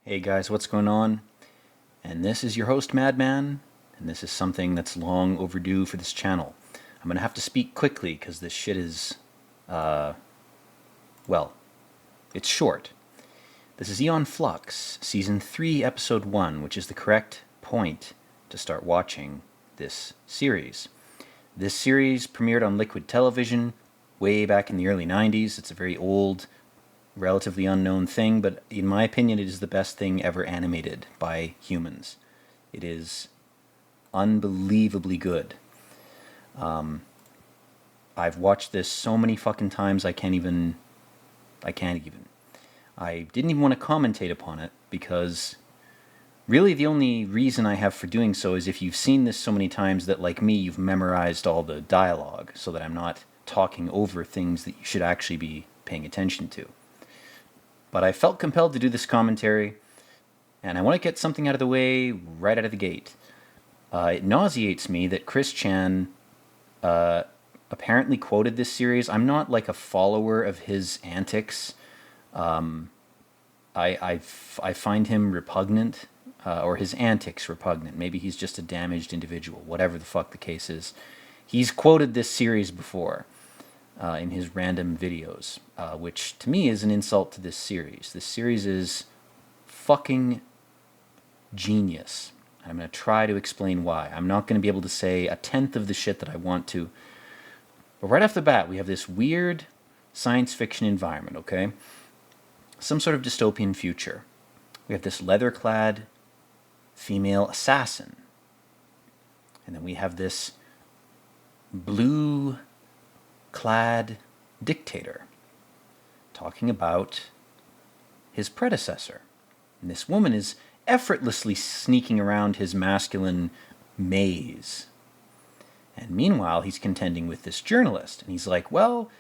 Hey guys, what's going on? And this is your host, Madman, and this is something that's long overdue for this channel. I'm gonna have to speak quickly because this shit is, well, it's short. This is Aeon Flux, Season 3, Episode 1, which is the correct point to start watching this series. This series premiered on Liquid Television way back in the early 90s. It's a very old, relatively unknown thing, but in my opinion, it is the best thing ever animated by humans. It is unbelievably good. I've watched this so many fucking times I can't even. I didn't even want to commentate upon it because really the only reason I have for doing so is if you've seen this so many times that, like me, you've memorized all the dialogue so that I'm not talking over things that you should actually be paying attention to. But I felt compelled to do this commentary, and I want to get something out of the way right out of the gate. It nauseates me that Chris Chan apparently quoted this series. I'm not like a follower of his antics. I find him repugnant, or his antics repugnant. Maybe he's just a damaged individual, whatever the fuck the case is. He's quoted this series before. In his random videos, which to me is an insult to this series. This series is fucking genius. I'm going to try to explain why. I'm not going to be able to say a tenth of the shit that I want to. But right off the bat, we have this weird science fiction environment, okay? Some sort of dystopian future. We have this leather-clad female assassin. And then we have this blue clad dictator talking about his predecessor. And this woman is effortlessly sneaking around his masculine maze. And meanwhile, he's contending with this journalist. And he's like, well,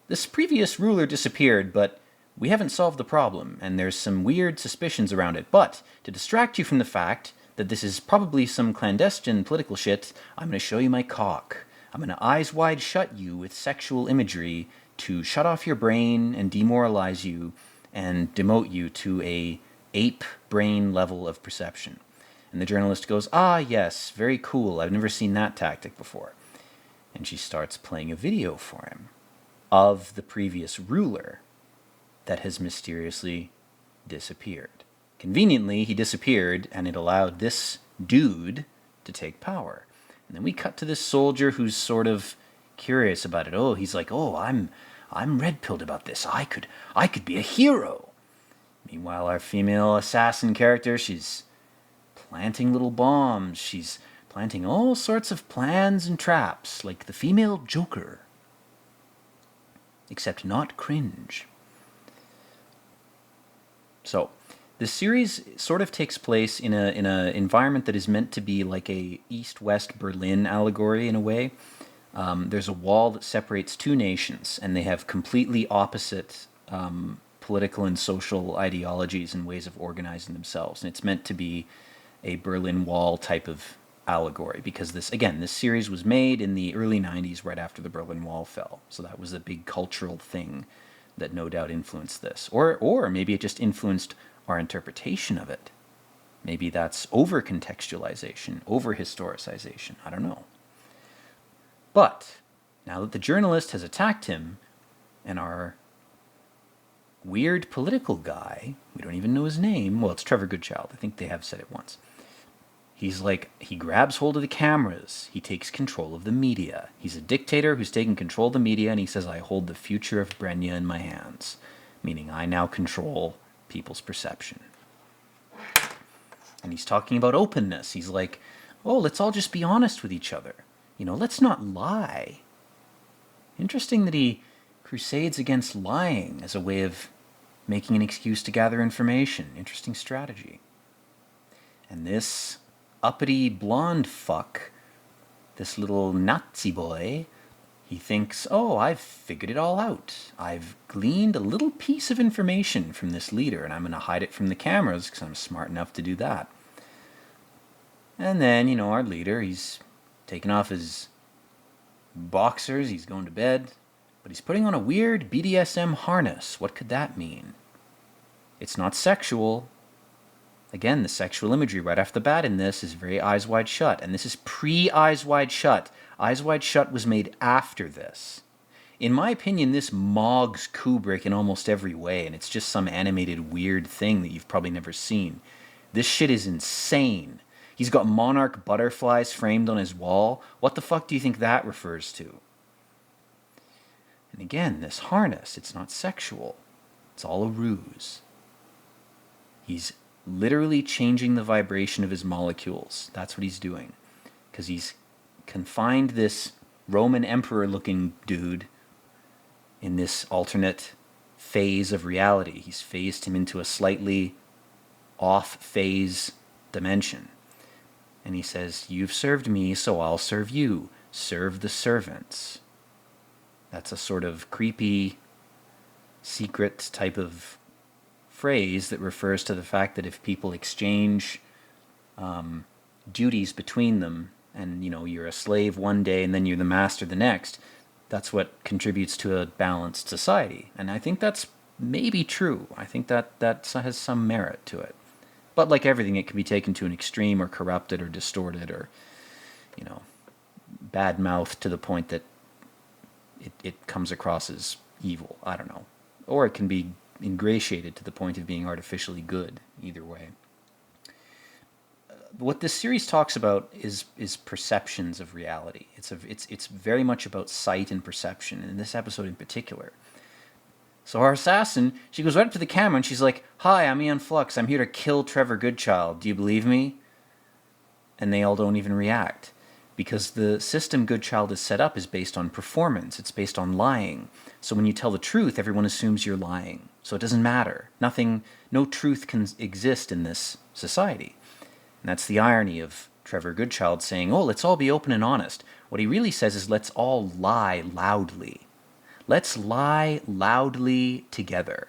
this previous ruler disappeared, but we haven't solved the problem, and there's some weird suspicions around it. But to distract you from the fact that this is probably some clandestine political shit, I'm going to show you my cock. I'm going to eyes wide shut you with sexual imagery to shut off your brain and demoralize you and demote you to a ape brain level of perception. And the journalist goes, ah, yes, very cool. I've never seen that tactic before. And she starts playing a video for him of the previous ruler that has mysteriously disappeared. Conveniently, he disappeared, and it allowed this dude to take power. And then we cut to this soldier who's sort of curious about it. Oh, he's like, oh, I'm red-pilled about this. I could be a hero. Meanwhile, our female assassin character, she's planting little bombs. She's planting all sorts of plans and traps, like the female Joker. Except not cringe. So, the series sort of takes place in a environment that is meant to be like a East-West Berlin allegory in a way. There's a wall that separates two nations, and they have completely opposite political and social ideologies and ways of organizing themselves. And it's meant to be a Berlin Wall type of allegory because this series was made in the early 90s right after the Berlin Wall fell. So that was a big cultural thing that no doubt influenced this. Or maybe it just influenced our interpretation of it. Maybe that's over-contextualization, over-historicization, I don't know. But now that the journalist has attacked him, and our weird political guy, we don't even know his name, well, it's Trevor Goodchild, I think they have said it once. He's like, he grabs hold of the cameras, he takes control of the media. He's a dictator who's taking control of the media, and he says, I hold the future of Brenya in my hands, meaning I now control people's perception. And he's talking about openness. He's like, oh, let's all just be honest with each other. Let's not lie. Interesting that he crusades against lying as a way of making an excuse to gather information. Interesting strategy. And this uppity blonde fuck, this little Nazi boy, he thinks, oh, I've figured it all out. I've gleaned a little piece of information from this leader, and I'm going to hide it from the cameras because I'm smart enough to do that. And then, our leader, he's taking off his boxers, he's going to bed, but he's putting on a weird BDSM harness. What could that mean? It's not sexual. Again, the sexual imagery right off the bat in this is very Eyes Wide Shut, and this is pre-Eyes Wide Shut. Eyes Wide Shut was made after this. In my opinion, this mogs Kubrick in almost every way, and it's just some animated weird thing that you've probably never seen. This shit is insane. He's got monarch butterflies framed on his wall. What the fuck do you think that refers to? And again, this harness, it's not sexual. It's all a ruse. He's literally changing the vibration of his molecules. That's what he's doing. Because he's confined this Roman emperor-looking dude in this alternate phase of reality. He's phased him into a slightly off-phase dimension. And he says, you've served me, so I'll serve you. Serve the servants. That's a sort of creepy, secret type of phrase that refers to the fact that if people exchange duties between them, and you're a slave one day and then you're the master the next, that's what contributes to a balanced society. And I think that's maybe true. I think that has some merit to it. But like everything, it can be taken to an extreme or corrupted or distorted or, bad-mouthed to the point that it comes across as evil. I don't know. Or it can be ingratiated to the point of being artificially good. Either way. What this series talks about is perceptions of reality. It's very much about sight and perception, and in this episode in particular. So our assassin, she goes right up to the camera and she's like, "Hi, I'm Aeon Flux. I'm here to kill Trevor Goodchild. Do you believe me?" And they all don't even react. Because the system Goodchild is set up is based on performance. It's based on lying. So when you tell the truth, everyone assumes you're lying. So it doesn't matter. No truth can exist in this society. And that's the irony of Trevor Goodchild saying, "Oh, let's all be open and honest." What he really says is, let's all lie loudly. Let's lie loudly together.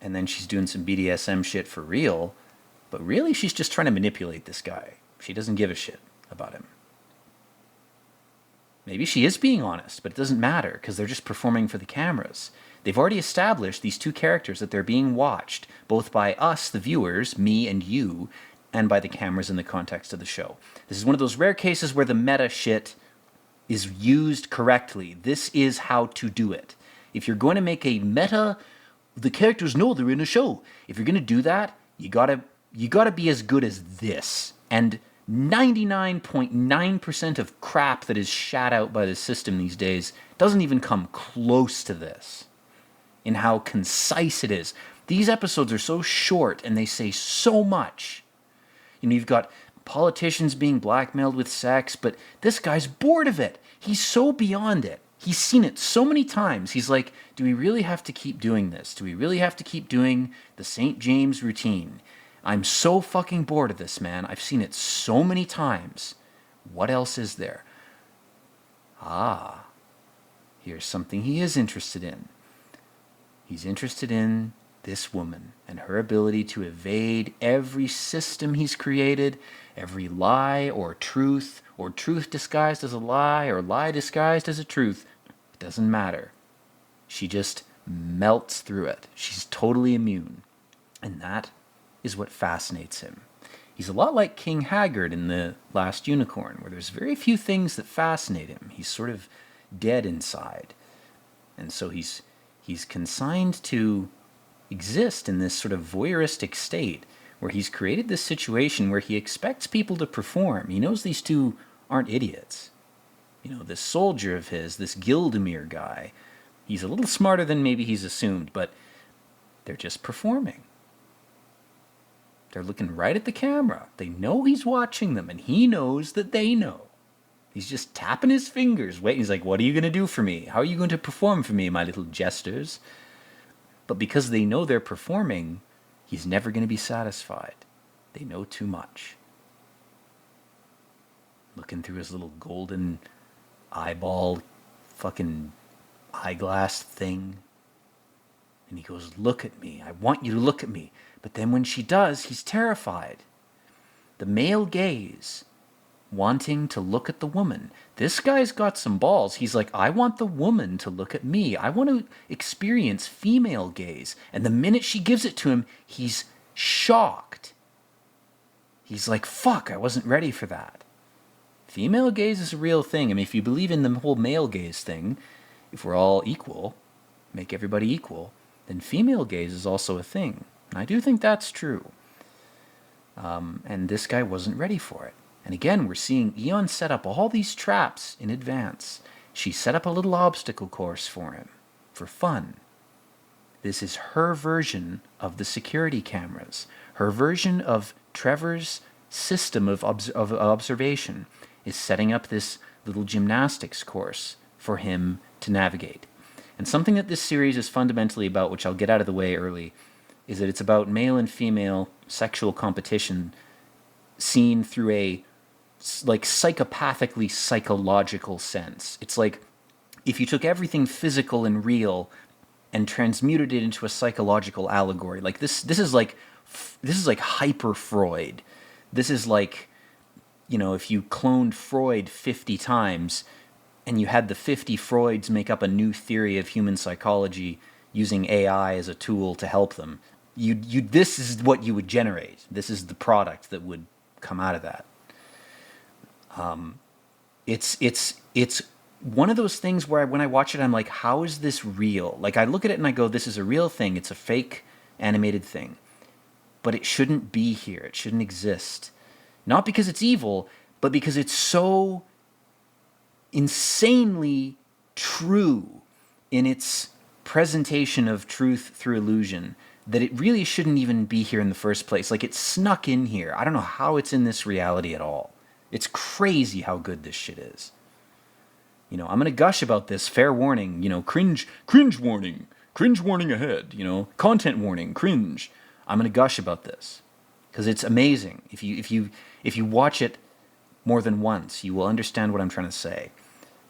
And then she's doing some BDSM shit for real, but really she's just trying to manipulate this guy. She doesn't give a shit about him. Maybe she is being honest, but it doesn't matter because they're just performing for the cameras. They've already established, these two characters, that they're being watched, both by us, the viewers, me and you, and by the cameras in the context of the show. This is one of those rare cases where the meta shit is used correctly. This is how to do it. If you're going to make a meta, the characters know they're in a show. If you're going to do that, you gotta be as good as this. And 99.9% of crap that is shat out by the system these days doesn't even come close to this in how concise it is. These episodes are so short and they say so much. You've got politicians being blackmailed with sex, but this guy's bored of it. He's so beyond it. He's seen it so many times. He's like, do we really have to keep doing this? Do we really have to keep doing the St. James routine? I'm so fucking bored of this, man. I've seen it so many times. What else is there? Here's something he is interested in. He's interested in this woman and her ability to evade every system he's created, every lie or truth disguised as a lie or lie disguised as a truth. It doesn't matter. She just melts through it. She's totally immune. And that is what fascinates him. He's a lot like King Haggard in The Last Unicorn, where there's very few things that fascinate him. He's sort of dead inside. And so he's consigned to exist in this sort of voyeuristic state where he's created this situation where he expects people to perform. He knows these two aren't idiots. This soldier of his, this Gildemir guy, he's a little smarter than maybe he's assumed, but they're just performing. They're looking right at the camera. They know he's watching them, and he knows that they know. He's just tapping his fingers, waiting. He's like, "What are you going to do for me? How are you going to perform for me, my little jesters?" But because they know they're performing, he's never going to be satisfied. They know too much. Looking through his little golden eyeball fucking eyeglass thing. And he goes, "Look at me. I want you to look at me." But then when she does, he's terrified. The male gaze, wanting to look at the woman. This guy's got some balls. He's like, I want the woman to look at me. I want to experience female gaze. And the minute she gives it to him, he's shocked. He's like, fuck, I wasn't ready for that. Female gaze is a real thing. I mean, if you believe in the whole male gaze thing, if we're all equal, make everybody equal, then female gaze is also a thing. And I do think that's true. And this guy wasn't ready for it. And again, we're seeing Aeon set up all these traps in advance. She set up a little obstacle course for him, for fun. This is her version of the security cameras. Her version of Trevor's system of observation is setting up this little gymnastics course for him to navigate. And something that this series is fundamentally about, which I'll get out of the way early, is that it's about male and female sexual competition seen through a like psychopathically psychological sense. It's like if you took everything physical and real and transmuted it into a psychological allegory. Like this is like hyper Freud. This is like, you know, if you cloned Freud 50 times and you had the 50 Freuds make up a new theory of human psychology using AI as a tool to help them, this is what you would generate. This is the product that would come out of that. It's one of those things where when I watch it, I'm like, how is this real? Like, I look at it and I go, this is a real thing. It's a fake animated thing. But it shouldn't be here. It shouldn't exist. Not because it's evil, but because it's so insanely true in its presentation of truth through illusion that it really shouldn't even be here in the first place. Like, it snuck in here. I don't know how it's in this reality at all. It's crazy how good this shit is. You know, I'm going to gush about this, fair warning, you know, cringe warning ahead, you know, content warning, cringe. I'm going to gush about this because it's amazing. If you watch it more than once, you will understand what I'm trying to say.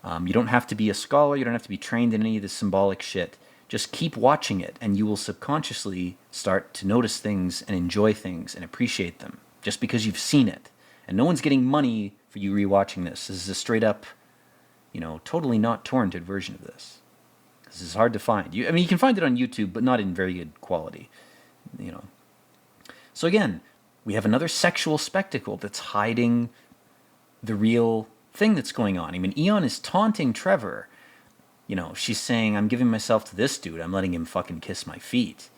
You don't have to be a scholar. You don't have to be trained in any of this symbolic shit. Just keep watching it, and you will subconsciously start to notice things and enjoy things and appreciate them just because you've seen it. And no one's getting money for you rewatching this. This is a straight up, you know, totally not torrented version of this. This is hard to find. I mean, you can find it on YouTube, but not in very good quality, you know. So again, we have another sexual spectacle that's hiding the real thing that's going on. I mean, Aeon is taunting Trevor. You know, she's saying, I'm giving myself to this dude. I'm letting him fucking kiss my feet.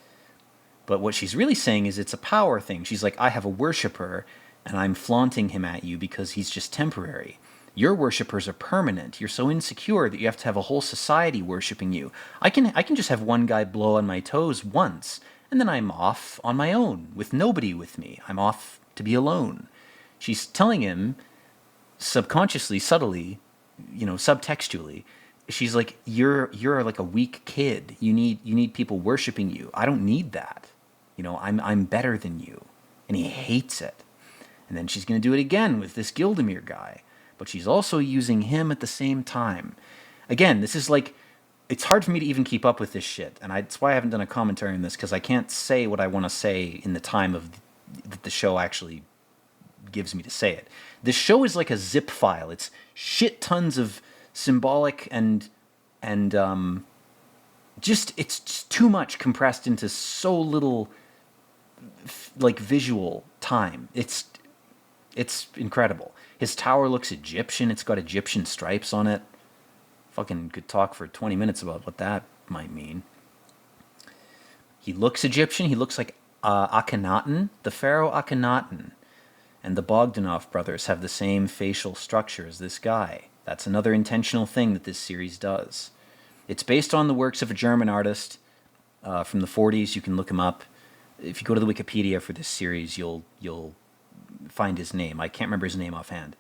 But what she's really saying is it's a power thing. She's like, I have a worshiper, and I'm flaunting him at you because he's just temporary. Your worshipers are permanent. You're so insecure that you have to have a whole society worshiping you. I can just have one guy blow on my toes once, and then I'm off on my own with nobody with me. I'm off to be alone. She's telling him subconsciously, subtly, you know, subtextually, she's like, you're like a weak kid. You need people worshiping you. I don't need that. You know, I'm better than you. And he hates it. And then she's going to do it again with this Gildemir guy. But she's also using him at the same time. Again, this is like, it's hard for me to even keep up with this shit. And that's why I haven't done a commentary on this, because I can't say what I want to say in the time of that the show actually gives me to say it. This show is like a zip file. It's shit tons of symbolic and just, it's just too much compressed into so little like visual time. It's incredible. His tower looks Egyptian. It's got Egyptian stripes on it. Fucking could talk for 20 minutes about what that might mean. He looks Egyptian. He looks like Akhenaten, the pharaoh Akhenaten. And the Bogdanov brothers have the same facial structure as this guy. That's another intentional thing that this series does. It's based on the works of a German artist from the 40s. You can look him up. If you go to the Wikipedia for this series, you'll find his name. I can't remember his name offhand.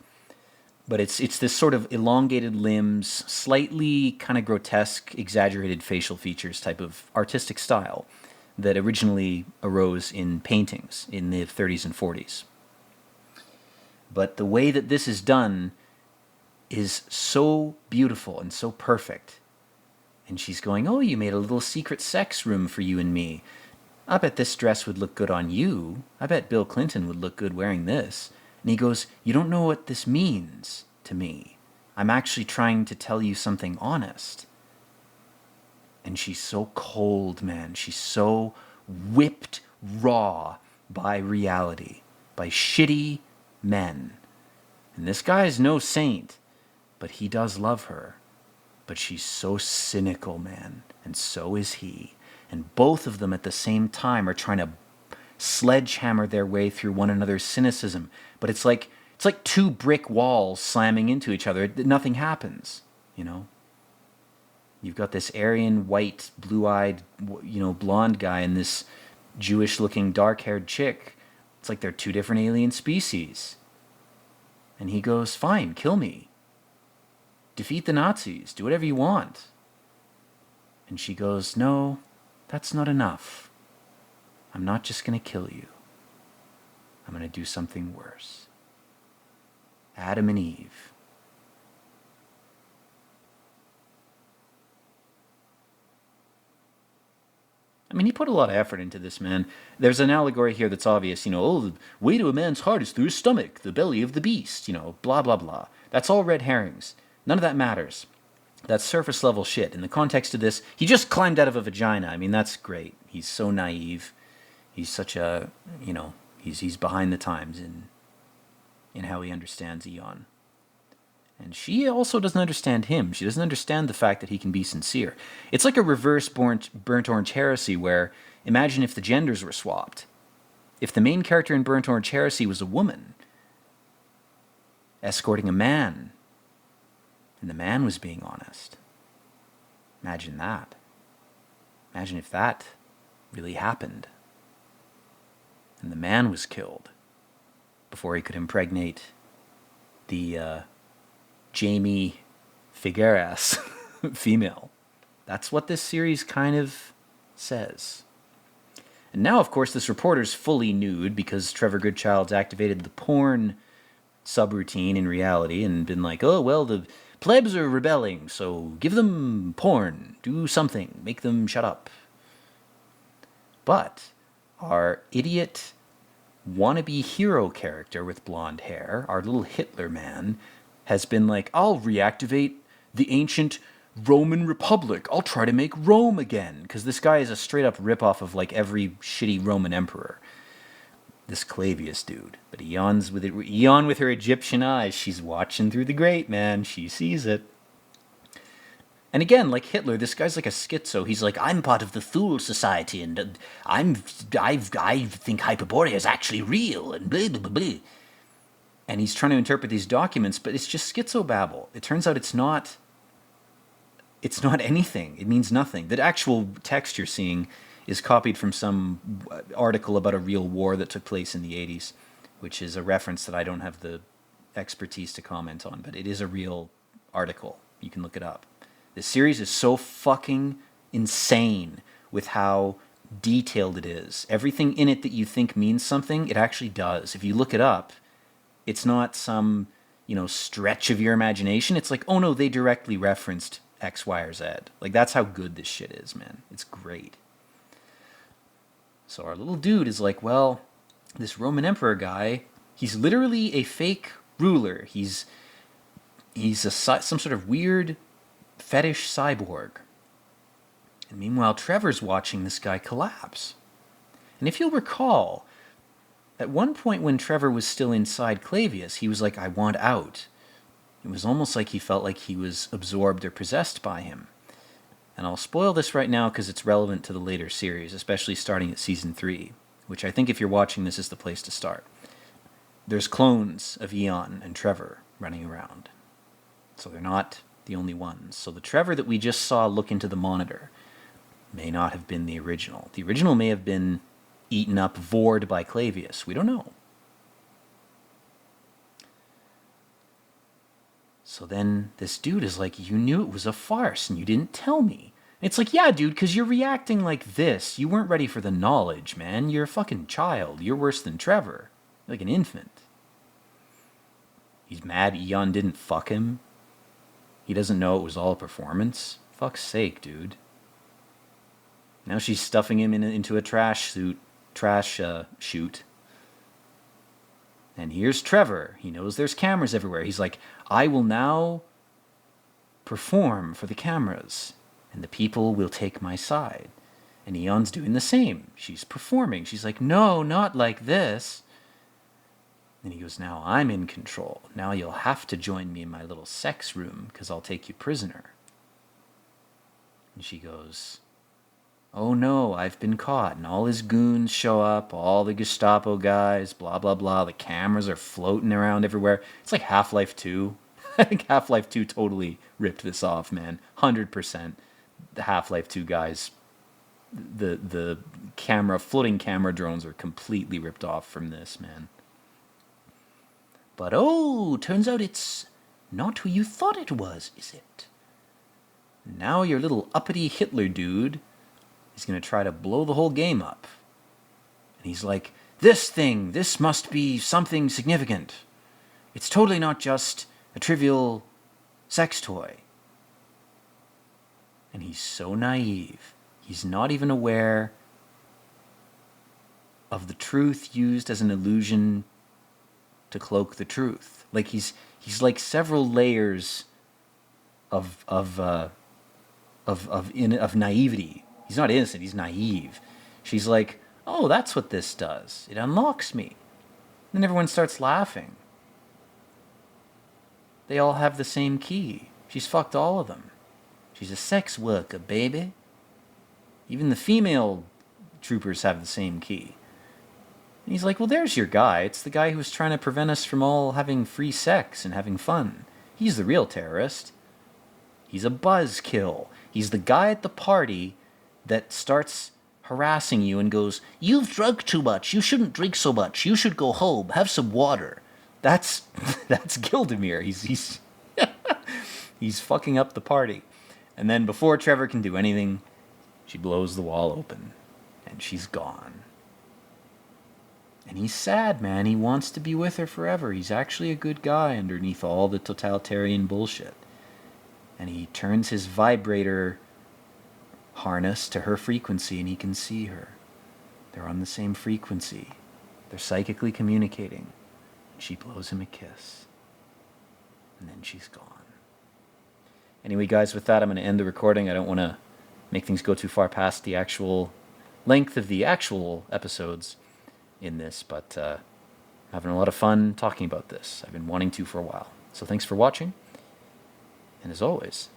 But it's this sort of elongated limbs, slightly kind of grotesque, exaggerated facial features type of artistic style that originally arose in paintings in the 30s and 40s. But the way that this is done is so beautiful and so perfect. And she's going, oh, you made a little secret sex room for you and me. I bet this dress would look good on you. I bet Bill Clinton would look good wearing this. And he goes, you don't know what this means to me. I'm actually trying to tell you something honest. And she's so cold, man. She's so whipped raw by reality, by shitty men. And this guy is no saint, but he does love her. But she's so cynical, man. And so is he. And both of them at the same time are trying to sledgehammer their way through one another's cynicism. But it's like two brick walls slamming into each other. Nothing happens, you know? You've got this Aryan, white, blue-eyed, blonde guy and this Jewish-looking, dark-haired chick. It's like they're two different alien species. And he goes, fine, kill me. Defeat the Nazis. Do whatever you want. And she goes, no, that's not enough. I'm not just going to kill you. I'm going to do something worse. Adam and Eve. I mean, he put a lot of effort into this, man. There's an allegory here that's obvious, the way to a man's heart is through his stomach, the belly of the beast, blah, blah, blah. That's all red herrings. None of that matters. That's surface level shit. In the context of this, he just climbed out of a vagina. I mean, that's great. He's so naive. He's such a, he's behind the times in how he understands Aeon. And she also doesn't understand him. She doesn't understand the fact that he can be sincere. It's like a reverse Burnt Orange Heresy where, imagine if the genders were swapped. If the main character in Burnt Orange Heresy was a woman escorting a man, and the man was being honest. Imagine that. Imagine if that really happened. And the man was killed before he could impregnate the Jamie Figueras female. That's what this series kind of says. And now, of course, this reporter's fully nude because Trevor Goodchild's activated the porn subroutine in reality and been like, oh, well, the plebs are rebelling, so give them porn. Do something. Make them shut up. But our idiot wannabe hero character with blonde hair, our little Hitler man, has been like, I'll reactivate the ancient Roman Republic. I'll try to make Rome again. Because this guy is a straight up ripoff of like every shitty Roman emperor. This Clavius dude. But Aeon with her Egyptian eyes. She's watching through the grate, man. She sees it. And again, like Hitler, this guy's like a schizo. He's like, I'm part of the Thule Society, and I think Hyperborea is actually real, and blah, blah, blah, blah. And he's trying to interpret these documents, but it's just schizobabble. It turns out it's not anything. It means nothing. The actual text you're seeing is copied from some article about a real war that took place in the 80s, which is a reference that I don't have the expertise to comment on, but it is a real article. You can look it up. This series is so fucking insane with how detailed it is. Everything in it that you think means something, it actually does. If you look it up, it's not some, stretch of your imagination. It's like, oh no, they directly referenced X, Y, or Z. Like, that's how good this shit is, man. It's great. So our little dude is like, well, this Roman emperor guy, he's literally a fake ruler. He's some sort of weird fetish cyborg. And meanwhile, Trevor's watching this guy collapse. And if you'll recall, at one point when Trevor was still inside Clavius, he was like, I want out. It was almost like he felt like he was absorbed or possessed by him. And I'll spoil this right now because it's relevant to the later series, especially starting at Season 3, which I think if you're watching this is the place to start. There's clones of Aeon and Trevor running around. So they're not the only ones. So the Trevor that we just saw look into the monitor may not have been the original. The original may have been eaten up, vored by Clavius. We don't know. So then this dude is like, you knew it was a farce and you didn't tell me. And it's like, yeah, dude, because you're reacting like this. You weren't ready for the knowledge, man. You're a fucking child. You're worse than Trevor. You're like an infant. He's mad Aeon didn't fuck him. He doesn't know it was all a performance. Fuck's sake, dude. Now she's stuffing him into a trash chute. And here's Trevor. He knows there's cameras everywhere. He's like, I will now perform for the cameras, and the people will take my side. And Aeon's doing the same. She's performing. She's like, no, not like this. And he goes, now I'm in control. Now you'll have to join me in my little sex room, because I'll take you prisoner. And she goes, oh no, I've been caught. And all his goons show up, all the Gestapo guys, blah, blah, blah. The cameras are floating around everywhere. It's like Half-Life 2. I think Half-Life 2 totally ripped this off, man. 100%. The Half-Life 2 guys, the floating camera drones are completely ripped off from this, man. But oh, turns out it's not who you thought it was, is it? Now your little uppity Hitler dude is going to try to blow the whole game up. And he's like, this must be something significant. It's totally not just a trivial sex toy. And he's so naive. He's not even aware of the truth used as an illusion to cloak the truth. Like he's like several layers of naivety. He's not innocent, he's naive. She's like, oh, that's what this does. It unlocks me. Then everyone starts laughing. They all have the same key. She's fucked all of them. She's a sex worker, baby. Even the female troopers have the same key. And he's like, well, there's your guy. It's the guy who was trying to prevent us from all having free sex and having fun. He's the real terrorist. He's a buzzkill. He's the guy at the party that starts harassing you and goes, you've drunk too much. You shouldn't drink so much. You should go home. Have some water. That's Gildemir. He's he's fucking up the party. And then before Trevor can do anything, she blows the wall open and she's gone. And he's sad, man. He wants to be with her forever. He's actually a good guy underneath all the totalitarian bullshit. And he turns his vibrator harness to her frequency and he can see her. They're on the same frequency. They're psychically communicating. She blows him a kiss. And then she's gone. Anyway, guys, with that, I'm going to end the recording. I don't want to make things go too far past the actual length of the actual episodes in this, but having a lot of fun talking about this. I've been wanting to for a while. So thanks for watching. And as always,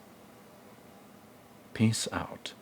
peace out.